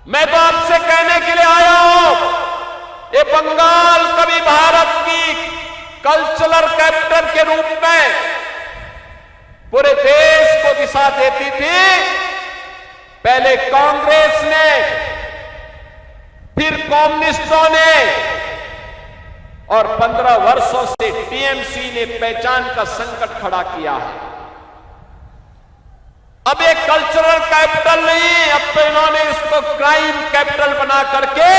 मैं तो आपसे कहने के लिए आया हूं, ये बंगाल कभी भारत की कल्चरल कैपिटल के रूप में पूरे देश को दिशा देती थी। पहले कांग्रेस ने, फिर कम्युनिस्टों ने, और 15 वर्षों से टीएमसी ने पहचान का संकट खड़ा किया है। अब एक कल्चरल कैपिटल नहीं, अब तो इन्होंने इसको क्राइम कैपिटल बना करके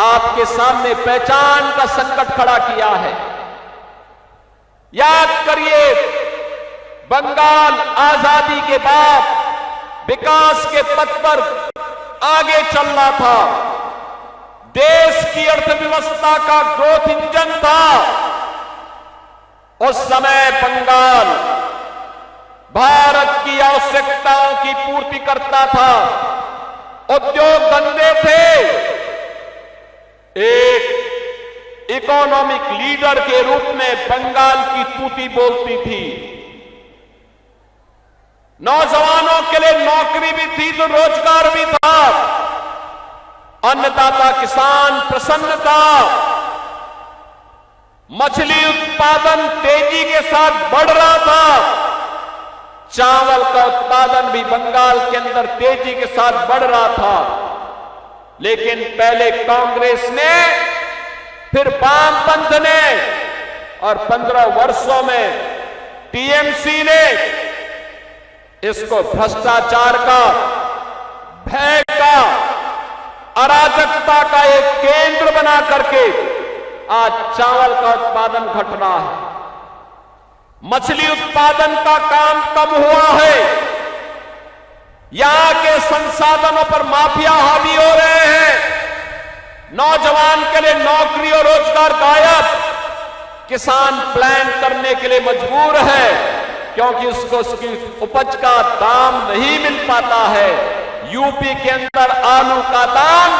आपके सामने पहचान का संकट खड़ा किया है। याद करिए, बंगाल आजादी के बाद विकास के पथ पर आगे चल रहा था, देश की अर्थव्यवस्था का ग्रोथ इंजन था। उस समय बंगाल भारत की आवश्यकताओं की पूर्ति करता था, उद्योग धंधे थे, एक इकोनॉमिक लीडर के रूप में बंगाल की तूती बोलती थी। नौजवानों के लिए नौकरी भी थी तो रोजगार भी था, अन्नदाता किसान प्रसन्न था, मछली उत्पादन तेजी के साथ बढ़ रहा था, चावल का उत्पादन भी बंगाल के अंदर तेजी के साथ बढ़ रहा था। लेकिन पहले कांग्रेस ने, फिर वामपंथ ने, और 15 वर्षों में टीएमसी ने इसको भ्रष्टाचार का, भय का, अराजकता का एक केंद्र बना करके आज चावल का उत्पादन घट रहा है, मछली उत्पादन का काम कम हुआ है, यहां के संसाधनों पर माफिया हावी हो रहे हैं, नौजवान के लिए नौकरी और रोजगार गायब, किसान प्लान करने के लिए मजबूर है क्योंकि उसको उसकी उपज का दाम नहीं मिल पाता है। यूपी के अंदर आलू का दाम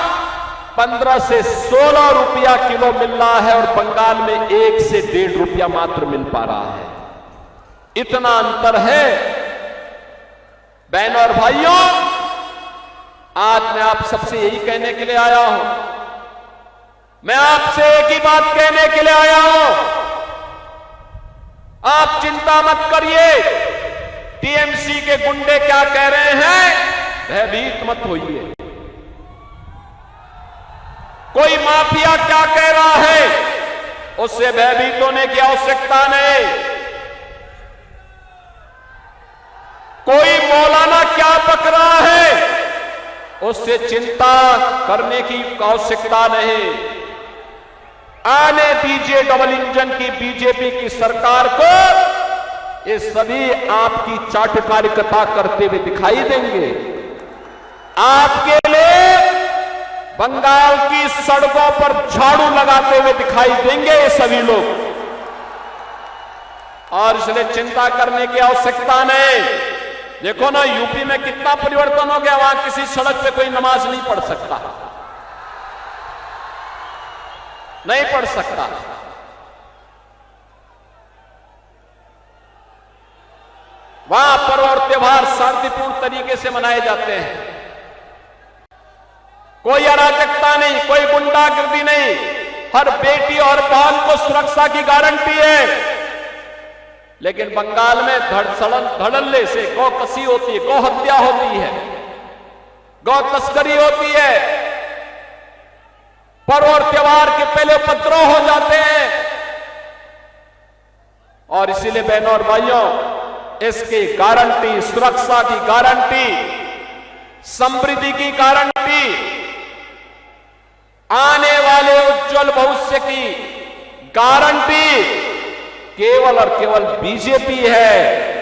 15 से 16 रुपया किलो मिल रहा है और बंगाल में 1 से 1.5 रुपया मात्र मिल पा रहा है। इतना अंतर है। बहनों और भाइयों, आज मैं आप सबसे यही कहने के लिए आया हूं, मैं आपसे एक ही बात कहने के लिए आया हूं, आप चिंता मत करिए। टीएमसी के गुंडे क्या कह रहे हैं, भयभीत मत होइए। कोई माफिया क्या कह रहा है, उससे भयभीत होने की आवश्यकता नहीं। कोई मौलाना क्या पक रहा है, उससे चिंता करने की आवश्यकता नहीं। आने दीजिए डबल इंजन की बीजेपी की सरकार को, ये सभी आपकी चाटुकारिता करते हुए दिखाई देंगे। आपके लिए बंगाल की सड़कों पर झाड़ू लगाते हुए दिखाई देंगे ये सभी लोग, और इसलिए चिंता करने की आवश्यकता नहीं। देखो ना, यूपी में कितना परिवर्तन हो गया, वहां किसी सड़क पे कोई नमाज नहीं पढ़ सकता, नहीं पढ़ सकता। वहां पर्व और त्योहार शांतिपूर्ण तरीके से मनाए जाते हैं, कोई अराजकता नहीं, कोई गुंडागर्दी नहीं, हर बेटी और बहन को सुरक्षा की गारंटी है। लेकिन बंगाल में धड़ल्ले से गौ कसी होती है, गौ हत्या होती है, गौ तस्करी होती है, पर्व और त्योहार के पहले उपद्रव हो जाते हैं। और इसीलिए बहनों और भाइयों, इसकी गारंटी, सुरक्षा की गारंटी, समृद्धि की गारंटी, आने वाले उज्जवल भविष्य की गारंटी केवल और केवल बीजेपी है।